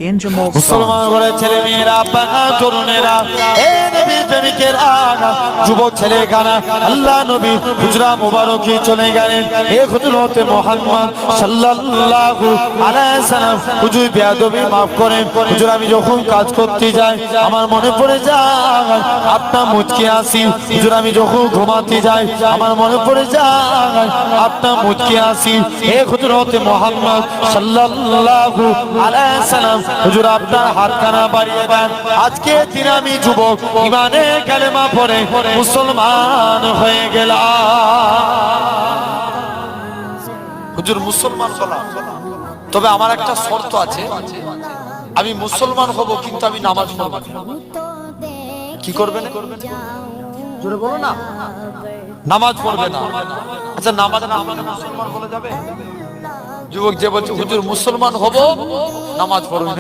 Injamal মুসলমান ঘরে ছেলে মেয়েরা পাকা তরুণেরা এ নবী প্রেমিকেরা যুবক ছেলে কানা আল্লাহ নবী হুজরা মুবারকে চলে গেলেন এ হযরত মুহাম্মদ সাল্লাল্লাহু আলাইহি সাল্লাম হুজুর বেয়াদবি maaf করেন হুজুর আমি যখন কাজ করতে যাই আমার মনে পড়ে যায় আপনার মুচকি হাসি হুজুর আমি যখন ঘুমাতে যাই আমার মনে পড়ে যায় আপনার মুচকি হাসি এ হযরত মুহাম্মদ সাল্লাল্লাহু আলাইহি সাল্লাম হুজুর আপনার হাতখানা বাড়িয়ে দেন আজকে দিন আমি যুবক ঈমানে কালেমা পড়ে মুসলমান হয়ে গেলাম হুজুর মুসলমান হলাম তবে আমার একটা শর্ত আছে আমি মুসলমান হব কিন্তু আমি নামাজ পড়ব কি করবেন জোরে বলো না নামাজ পড়বে না আচ্ছা নামাজ না পড়লে মুসলমান বলা যাবে যুবক যে বলছে হুজুর মুসলমান হব নামাজ পড়বে